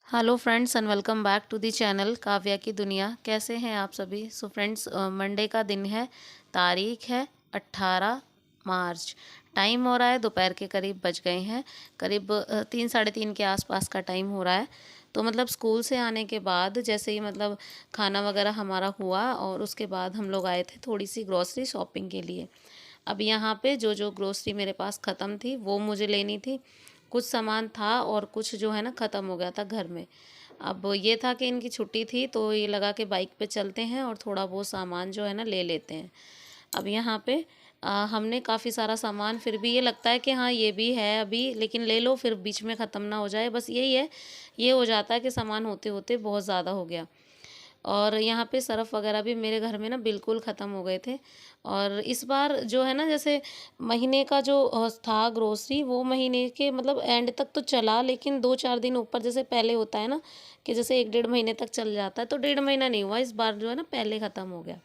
Hello friends and welcome back to the channel Kavya की दुनिया। कैसे हैं आप सभी। सो फ्रेंड्स, मंडे का दिन है, तारीख है 18 मार्च। टाइम हो रहा है दोपहर के करीब बज गए हैं, करीब 3 साढ़े 3 के आसपास का टाइम हो रहा है। तो मतलब स्कूल से आने के बाद जैसे ही मतलब खाना वगैरह हमारा हुआ और उसके बाद हम लोग आए थे थोड़ी सी ग्रॉसरी शॉपिंग के लिए। अब यहाँ पे जो जो ग्रोसरी मेरे पास ख़त्म थी वो मुझे लेनी थी। कुछ सामान था और कुछ जो है ना ख़त्म हो गया था घर में। अब ये था कि इनकी छुट्टी थी तो ये लगा कि बाइक पे चलते हैं और थोड़ा बहुत सामान जो है ना ले लेते हैं। अब यहाँ पे हमने काफ़ी सारा सामान, फिर भी ये लगता है कि हाँ ये भी है अभी, लेकिन ले लो फिर बीच में ख़त्म ना हो जाए, बस यही है। ये हो जाता है कि सामान होते होते बहुत ज़्यादा हो गया। और यहाँ पे सरफ़ वगैरह भी मेरे घर में ना बिल्कुल ख़त्म हो गए थे। और इस बार जो है ना, जैसे महीने का जो था ग्रोसरी, वो महीने के मतलब एंड तक तो चला, लेकिन 2 4 दिन ऊपर जैसे पहले होता है ना कि जैसे 1 डेढ़ महीने तक चल जाता है, तो 1 डेढ़ महीना नहीं हुआ, इस बार जो है ना पहले ख़त्म हो गया।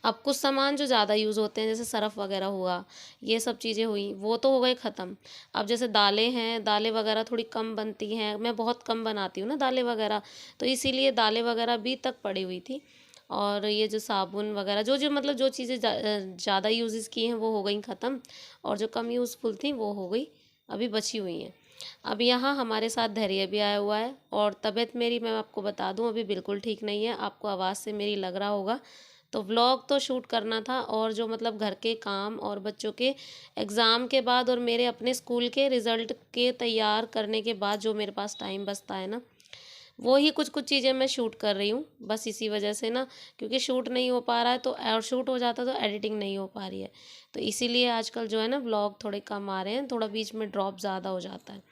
अब कुछ सामान जो ज़्यादा यूज़ होते हैं जैसे सरफ़ वगैरह हुआ, ये सब चीज़ें हुई, वो तो हो गए ख़त्म। अब जैसे दालें हैं, दालें वगैरह थोड़ी कम बनती हैं, मैं बहुत कम बनाती हूँ ना दालें वगैरह, तो इसीलिए दालें वगैरह भी तक पड़ी हुई थी। और ये जो साबुन वगैरह जो जो मतलब जो चीज़ें ज़्यादा यूज़ेस की हैं वो हो गई ख़त्म, और जो कम यूज़फुल थी वो हो गई अभी बची हुई हैं। अब यहाँ हमारे साथ धैर्य भी आया हुआ है, और तबीयत मेरी मैं आपको बता दूँ अभी बिल्कुल ठीक नहीं है, आपको आवाज़ से मेरी लग रहा होगा। तो व्लॉग तो शूट करना था, और जो मतलब घर के काम और बच्चों के एग्ज़ाम के बाद और मेरे अपने स्कूल के रिज़ल्ट के तैयार करने के बाद जो मेरे पास टाइम बचता है ना, वो ही कुछ कुछ चीज़ें मैं शूट कर रही हूँ। बस इसी वजह से ना, क्योंकि शूट नहीं हो पा रहा है तो, और शूट हो जाता तो एडिटिंग नहीं हो पा रही है, तो इसीलिए आजकल जो है ना व्लॉग थोड़े कम आ रहे हैं, थोड़ा बीच में ड्रॉप ज़्यादा हो जाता है।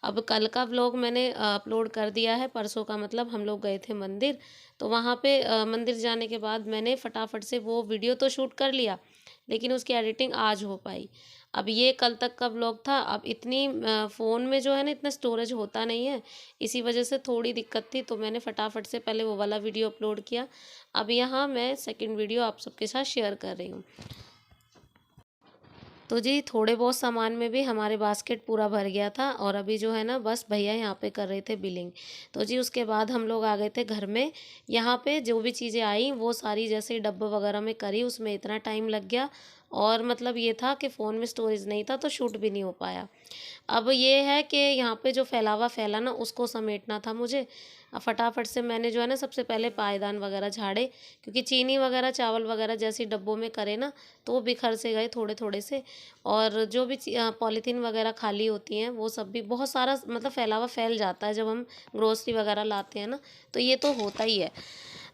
अब कल का व्लॉग मैंने अपलोड कर दिया है, परसों का मतलब हम लोग गए थे मंदिर, तो वहाँ पे मंदिर जाने के बाद मैंने फटाफट से वो वीडियो तो शूट कर लिया, लेकिन उसकी एडिटिंग आज हो पाई। अब ये कल तक का व्लॉग था। अब इतनी फ़ोन में जो है ना इतना स्टोरेज होता नहीं है, इसी वजह से थोड़ी दिक्कत थी, तो मैंने फटाफट से पहले वो वाला वीडियो अपलोड किया। अब यहाँ मैं सेकंड वीडियो आप सबके साथ शेयर कर रही हूँ। तो जी थोड़े बहुत सामान में भी हमारे बास्केट पूरा भर गया था, और अभी जो है ना बस भैया यहाँ पे कर रहे थे बिलिंग। तो जी उसके बाद हम लोग आ गए थे घर में। यहाँ पे जो भी चीज़ें आई वो सारी जैसे डब्बे वगैरह में करी, उसमें इतना टाइम लग गया, और मतलब ये था कि फ़ोन में स्टोरेज नहीं था तो शूट भी नहीं हो पाया। अब ये है कि यहाँ पे जो फैलावा फैला ना उसको समेटना था मुझे। फटाफट से मैंने जो है ना सबसे पहले पायदान वगैरह झाड़े, क्योंकि चीनी वगैरह चावल वगैरह जैसे डब्बों में करे ना तो वो बिखर से गए थोड़े थोड़े से। और जो भी पॉलीथीन वगैरह खाली होती हैं वो सब भी बहुत सारा मतलब फैलावा फैल जाता है जब हम ग्रोसरी वगैरह लाते हैं ना, तो ये तो होता ही है।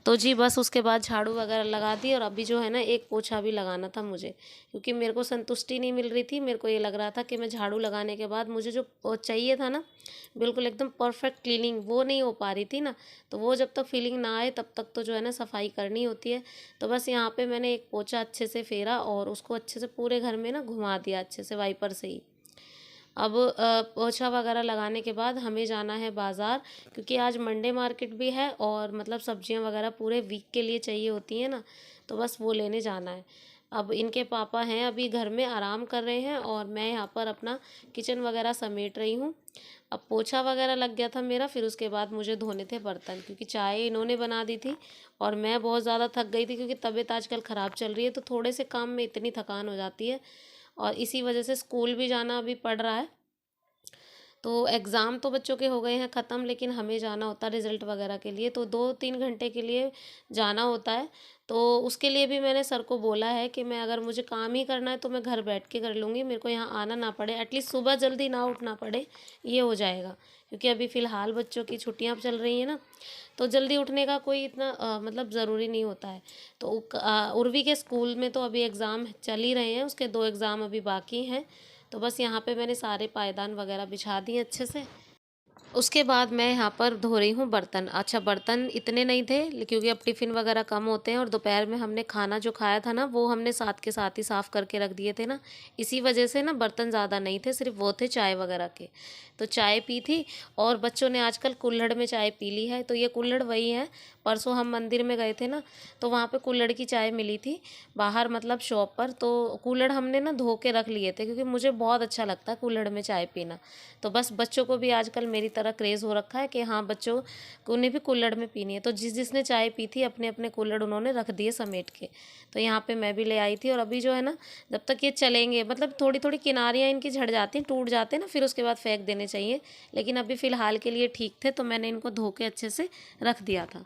तो जी बस उसके बाद झाड़ू वगैरह लगा दी, और अभी जो है ना एक पोछा भी लगाना था मुझे, क्योंकि मेरे को संतुष्टि नहीं मिल रही थी। मेरे को ये लग रहा था कि मैं झाड़ू लगाने के बाद मुझे जो चाहिए था ना बिल्कुल एकदम परफेक्ट क्लीनिंग, वो नहीं हो पा रही थी ना, तो वो जब तक फीलिंग ना आए तब तक तो जो है ना सफाई करनी होती है। तो बस यहाँ पे मैंने एक पोछा अच्छे से फेरा और उसको अच्छे से पूरे घर में ना घुमा दिया अच्छे से वाइपर से ही। अब पोछा वगैरह लगाने के बाद हमें जाना है बाज़ार, क्योंकि आज मंडे मार्केट भी है, और मतलब सब्जियां वगैरह पूरे वीक के लिए चाहिए होती हैं ना, तो बस वो लेने जाना है। अब इनके पापा हैं अभी घर में आराम कर रहे हैं, और मैं यहाँ पर अपना किचन वगैरह समेट रही हूँ। अब पोछा वगैरह लग गया था मेरा, फिर उसके बाद मुझे धोने थे बर्तन, क्योंकि चाय इन्होंने बना दी थी और मैं बहुत ज़्यादा थक गई थी, क्योंकि तबीयत आजकल ख़राब चल रही है, तो थोड़े से काम में इतनी थकान हो जाती है। और इसी वजह से स्कूल भी जाना अभी पड़ रहा है। तो एग्ज़ाम तो बच्चों के हो गए हैं ख़त्म, लेकिन हमें जाना होता है रिज़ल्ट वगैरह के लिए, तो 2 3 घंटे के लिए जाना होता है। तो उसके लिए भी मैंने सर को बोला है कि मैं, अगर मुझे काम ही करना है तो मैं घर बैठ के कर लूँगी, मेरे को यहाँ आना ना पड़े, एटलीस्ट सुबह जल्दी ना उठना पड़े, ये हो जाएगा। क्योंकि अभी फ़िलहाल बच्चों की छुट्टियाँ चल रही हैं ना, तो जल्दी उठने का कोई इतना मतलब ज़रूरी नहीं होता है। तो उर्वी के स्कूल में तो अभी एग्ज़ाम चल ही रहे हैं, उसके 2 एग्ज़ाम अभी बाकी हैं। तो बस यहाँ पे मैंने सारे पायदान वगैरह बिछा दिए अच्छे से। उसके बाद मैं यहाँ पर धो रही हूँ बर्तन। अच्छा, बर्तन इतने नहीं थे क्योंकि अब टिफ़िन वगैरह कम होते हैं, और दोपहर में हमने खाना जो खाया था ना वो हमने साथ के साथ ही साफ़ करके रख दिए थे ना, इसी वजह से ना बर्तन ज़्यादा नहीं थे, सिर्फ वो थे चाय वगैरह के। तो चाय पी थी, और बच्चों ने आजकल कुल्हड़ में चाय पी ली है, तो ये कुल्हड़ वही है। परसों हम मंदिर में गए थे ना, तो वहाँ पे कुल्हड़ की चाय मिली थी बाहर, मतलब शॉप पर, तो कुल्हड़ हमने ना धो के रख लिए थे, क्योंकि मुझे बहुत अच्छा लगता है कुल्हड़ में चाय पीना। तो बस बच्चों को भी आजकल मेरी तरह क्रेज़ हो रखा है कि हाँ बच्चों को उन्हें भी कुल्हड़ में पीनी है। तो जिसने चाय पी थी अपने अपने कुल्हड़ उन्होंने रख दिए समेट के। तो यहाँ पे मैं भी ले आई थी और अभी जो है ना जब तक ये चलेंगे मतलब थोड़ी थोड़ी किनारियाँ इनकी झड़ जाती हैं, टूट जाते हैं ना, फिर उसके बाद फेंक देने चाहिए। लेकिन अभी फ़िलहाल के लिए ठीक थे तो मैंने इनको धो के अच्छे से रख दिया था।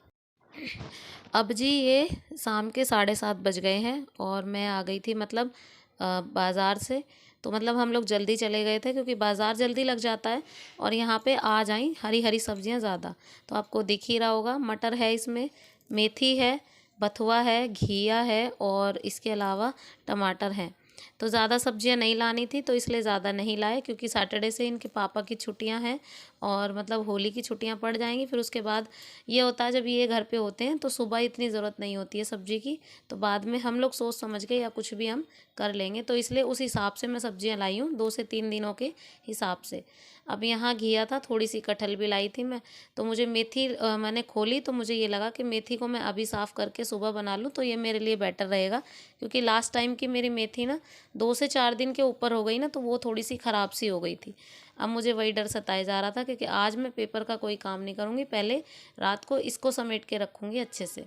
अब जी ये शाम के 7:30 बज गए हैं और मैं आ गई थी मतलब बाज़ार से। तो मतलब हम लोग जल्दी चले गए थे क्योंकि बाज़ार जल्दी लग जाता है और यहाँ पे आ जाएं हरी हरी सब्जियाँ ज़्यादा। तो आपको दिख ही रहा होगा, मटर है इसमें, मेथी है, बथुआ है, घिया है और इसके अलावा टमाटर हैं। तो ज़्यादा सब्जियां नहीं लानी थी तो इसलिए ज़्यादा नहीं लाए क्योंकि सैटरडे से इनके पापा की छुट्टियां हैं और मतलब होली की छुट्टियां पड़ जाएंगी। फिर उसके बाद ये होता है जब ये घर पे होते हैं तो सुबह इतनी ज़रूरत नहीं होती है सब्जी की, तो बाद में हम लोग सोच समझ के या कुछ भी हम कर लेंगे। तो इसलिए उस हिसाब से मैं सब्जियां लाई हूँ 2 से 3 दिनों के हिसाब से। अब यहाँ घिया था, थोड़ी सी कटहल भी लाई थी मैं। तो मुझे मेथी मैंने खोली तो मुझे ये लगा कि मेथी को मैं अभी साफ़ करके सुबह बना लूँ तो ये मेरे लिए बेटर रहेगा, क्योंकि लास्ट टाइम की मेरी मेथी ना 2 से 4 दिन के ऊपर हो गई ना तो वो थोड़ी सी ख़राब सी हो गई थी। अब मुझे वही डर सताए जा रहा था क्योंकि आज मैं पेपर का कोई काम नहीं करूँगी, पहले रात को इसको समेट के रखूँगी अच्छे से।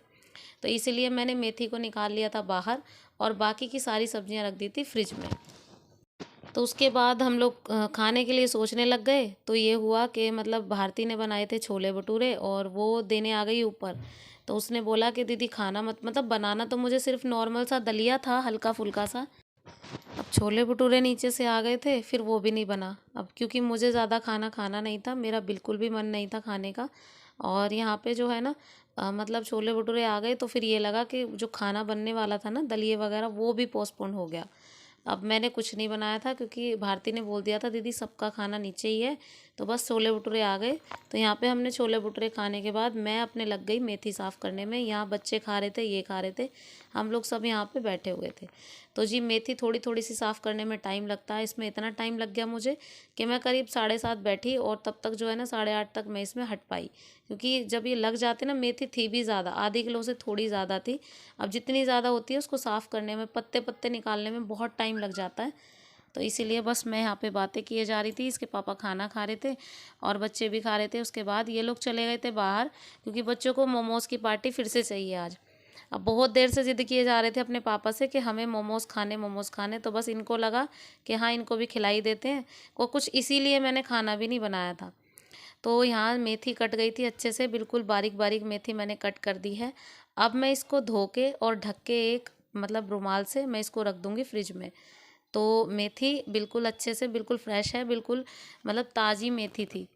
तो इसीलिए मैंने मेथी को निकाल लिया था बाहर और बाकी की सारी सब्जियां रख दी थी फ्रिज में। तो उसके बाद हम लोग खाने के लिए सोचने लग गए। तो ये हुआ कि मतलब भारती ने बनाए थे छोले भटूरे और वो देने आ गई ऊपर। तो उसने बोला कि दीदी खाना मत, मतलब बनाना तो मुझे सिर्फ नॉर्मल सा दलिया था हल्का फुल्का सा। अब छोले भटूरे नीचे से आ गए थे, फिर वो भी नहीं बना। अब क्योंकि मुझे ज़्यादा खाना खाना नहीं था, मेरा बिल्कुल भी मन नहीं था खाने का। और यहाँ पे जो है ना मतलब छोले भटूरे आ गए तो फिर ये लगा कि जो खाना बनने वाला था ना दलिए वगैरह वो भी पोस्टपोन हो गया। अब मैंने कुछ नहीं बनाया था क्योंकि भारती ने बोल दिया था दीदी सबका खाना नीचे ही है। तो बस छोले भटूरे आ गए। तो यहाँ पे हमने छोले भटूरे खाने के बाद मैं अपने लग गई मेथी साफ़ करने में। यहाँ बच्चे खा रहे थे, ये खा रहे थे, हम लोग सब यहाँ पे बैठे हुए थे। तो जी मेथी थोड़ी थोड़ी सी साफ़ करने में टाइम लगता है, इसमें इतना टाइम लग गया मुझे कि मैं करीब 7:30 बैठी और तब तक जो है ना 8:30 तक मैं इसमें हट पाई। क्योंकि जब ये लग जाते ना, मेथी थी भी ज़्यादा, आधी किलो से थोड़ी ज़्यादा थी। अब जितनी ज़्यादा होती है उसको साफ़ करने में, पत्ते पत्ते निकालने में बहुत टाइम लग जाता है। तो इसीलिए बस मैं यहाँ पे बातें किए जा रही थी, इसके पापा खाना खा रहे थे और बच्चे भी खा रहे थे। उसके बाद ये लोग चले गए थे बाहर क्योंकि बच्चों को मोमोज़ की पार्टी फिर से चाहिए आज। अब बहुत देर से ज़िद किए जा रहे थे अपने पापा से कि हमें मोमोज़ खाने, मोमोज़ खाने। तो बस इनको लगा कि हाँ इनको भी खिला ही देते हैं को कुछ, इसीलिए मैंने खाना भी नहीं बनाया था। तो यहाँ मेथी कट गई थी अच्छे से, बिल्कुल बारीक बारीक मेथी मैंने कट कर दी है। अब मैं इसको धो के और ढक के एक मतलब रुमाल से मैं इसको रख दूँगी फ्रिज में। तो मेथी बिल्कुल अच्छे से, बिल्कुल फ्रेश है, बिल्कुल मतलब ताज़ी मेथी थी।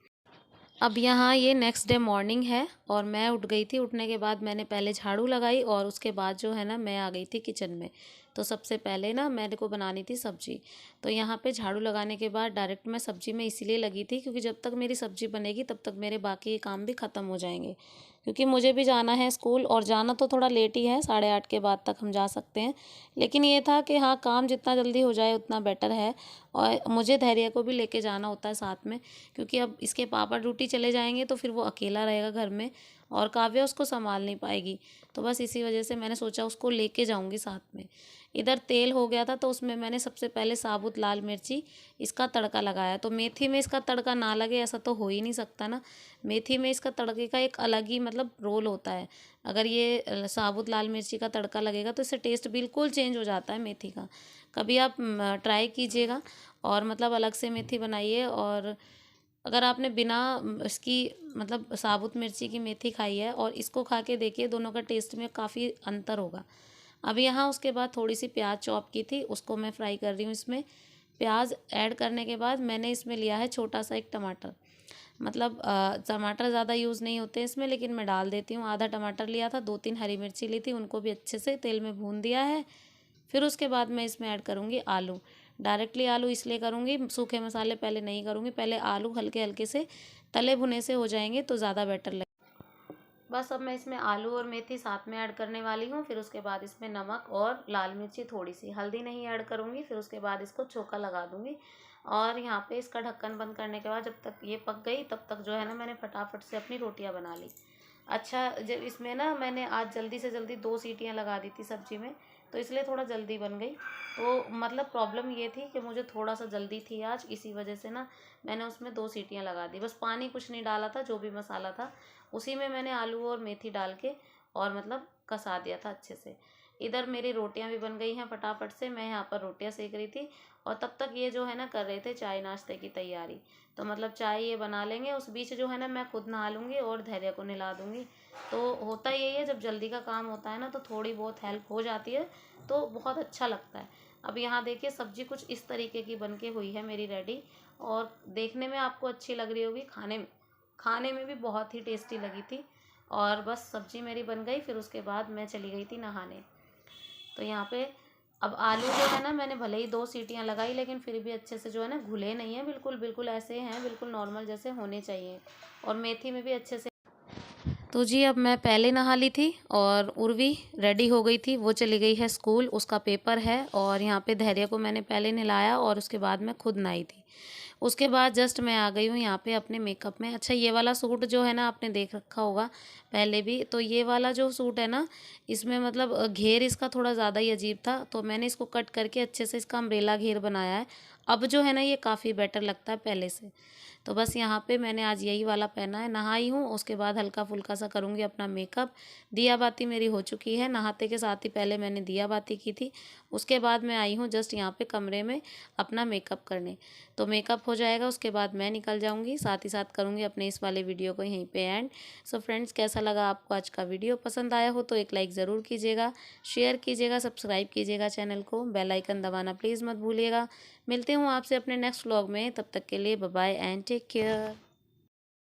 अब यहाँ ये नेक्स्ट डे मॉर्निंग है और मैं उठ गई थी। उठने के बाद मैंने पहले झाड़ू लगाई और उसके बाद जो है ना मैं आ गई थी किचन में। तो सबसे पहले ना मेरे को बनानी थी सब्जी। तो यहाँ पे झाड़ू लगाने के बाद डायरेक्ट मैं सब्जी में इसीलिए लगी थी क्योंकि जब तक मेरी सब्जी बनेगी तब तक मेरे बाकी काम भी ख़त्म हो जाएंगे। क्योंकि मुझे भी जाना है स्कूल और जाना तो थोड़ा लेट ही है, 8:30 के बाद तक हम जा सकते हैं। लेकिन ये था कि हाँ काम जितना जल्दी हो जाए उतना बेटर है। और मुझे धैर्य को भी लेके जाना होता है साथ में, क्योंकि अब इसके पापा ड्यूटी चले जाएंगे तो फिर वो अकेला रहेगा घर में और काव्या उसको संभाल नहीं पाएगी। तो बस इसी वजह से मैंने सोचा उसको लेके जाऊंगी साथ में। इधर तेल हो गया था तो उसमें मैंने सबसे पहले साबुत लाल मिर्ची इसका तड़का लगाया। तो मेथी में इसका तड़का ना लगे ऐसा तो हो ही नहीं सकता ना। मेथी में इसका तड़के का एक अलग ही मतलब रोल होता है। अगर ये साबुत लाल मिर्ची का तड़का लगेगा तो इससे टेस्ट बिल्कुल चेंज हो जाता है मेथी का। कभी आप ट्राई कीजिएगा और मतलब अलग से मेथी बनाइए। और अगर आपने बिना इसकी मतलब साबुत मिर्ची की मेथी खाई है और इसको खा के देखिए, दोनों का टेस्ट में काफ़ी अंतर होगा। अब यहाँ उसके बाद थोड़ी सी प्याज चॉप की थी उसको मैं फ्राई कर रही हूँ इसमें। प्याज ऐड करने के बाद मैंने इसमें लिया है छोटा सा एक टमाटर। मतलब टमाटर ज़्यादा यूज़ नहीं होते इसमें लेकिन मैं डाल देती हूँ। आधा टमाटर लिया था, 2-3 हरी मिर्ची ली थी, उनको भी अच्छे से तेल में भून दिया है। फिर उसके बाद मैं इसमें ऐड करूँगी आलू। डायरेक्टली आलू इसलिए करूँगी, सूखे मसाले पहले नहीं करूँगी, पहले आलू हल्के हल्के से तले भुने से हो जाएंगे तो ज़्यादा बेटर लगे। बस अब मैं इसमें आलू और मेथी साथ में ऐड करने वाली हूँ। फिर उसके बाद इसमें नमक और लाल मिर्ची, थोड़ी सी हल्दी नहीं ऐड करूँगी। फिर उसके बाद इसको छोका लगा दूँगी और यहाँ पे इसका ढक्कन बंद करने के बाद जब तक ये पक गई तब तक जो है ना मैंने फटाफट से अपनी रोटियाँ बना ली। अच्छा, जब इसमें ना मैंने आज जल्दी से जल्दी 2 सीटियाँ लगा दी थी सब्जी में तो इसलिए थोड़ा जल्दी बन गई। तो मतलब प्रॉब्लम ये थी कि मुझे थोड़ा सा जल्दी थी आज, इसी वजह से ना मैंने उसमें 2 सीटियां लगा दी। बस पानी कुछ नहीं डाला था, जो भी मसाला था उसी में मैंने आलू और मेथी डाल के और मतलब कसा दिया था अच्छे से। इधर मेरी रोटियां भी बन गई हैं फटाफट से, मैं यहाँ पर रोटियां सेक रही थी और तब तक ये जो है ना कर रहे थे चाय नाश्ते की तैयारी। तो मतलब चाय ये बना लेंगे, उस बीच जो है ना मैं खुद नहा लूँगी और धैर्य को नहला दूँगी। तो होता यही है, जब जल्दी का काम होता है ना तो थोड़ी बहुत हेल्प हो जाती है तो बहुत अच्छा लगता है। अब यहाँ देखिए सब्जी कुछ इस तरीके की बन के हुई है मेरी रेडी, और देखने में आपको अच्छी लग रही होगी, खाने में भी बहुत ही टेस्टी लगी थी। और बस सब्जी मेरी बन गई, फिर उसके बाद मैं चली गई थी नहाने। तो यहाँ पे अब आलू जो है ना मैंने भले ही 2 सीटियाँ लगाई, लेकिन फिर भी अच्छे से जो है ना घुले नहीं हैं, बिल्कुल बिल्कुल ऐसे हैं, बिल्कुल नॉर्मल जैसे होने चाहिए। और मेथी में भी अच्छे से। तो जी अब मैं पहले नहा ली थी और उर्वी रेडी हो गई थी, वो चली गई है स्कूल, उसका पेपर है। और यहाँ पे धैर्य को मैंने पहले नहलाया और उसके बाद मैं खुद नहाई थी। उसके बाद जस्ट मैं आ गई हूँ यहाँ पे अपने मेकअप में। अच्छा, ये वाला सूट जो है ना आपने देख रखा होगा पहले भी, तो ये वाला जो सूट है ना इसमें मतलब घेर इसका थोड़ा ज़्यादा ही अजीब था, तो मैंने इसको कट करके अच्छे से इसका अम्ब्रेला घेर बनाया है। अब जो है ना ये काफ़ी बेटर लगता है पहले से। तो बस यहाँ पे मैंने आज यही वाला पहना है। नहाई हूँ, उसके बाद हल्का फुल्का सा करूँगी अपना मेकअप। दिया बाती मेरी हो चुकी है, नहाते के साथ ही पहले मैंने दिया बाती की थी। उसके बाद मैं आई हूँ जस्ट यहाँ पे कमरे में अपना मेकअप करने। तो मेकअप हो जाएगा, उसके बाद मैं निकल जाऊँगी, साथ ही साथ करूँगी अपने इस वाले वीडियो को यहीं पे एंड। सो फ्रेंड्स, कैसा लगा आपको आज का वीडियो? पसंद आया हो तो एक लाइक ज़रूर कीजिएगा, शेयर कीजिएगा, सब्सक्राइब कीजिएगा चैनल को, बेल आइकन दबाना प्लीज़ मत भूलिएगा। मिलते हूँ आपसे अपने नेक्स्ट व्लॉग में, तब तक के लिए bye bye and take care.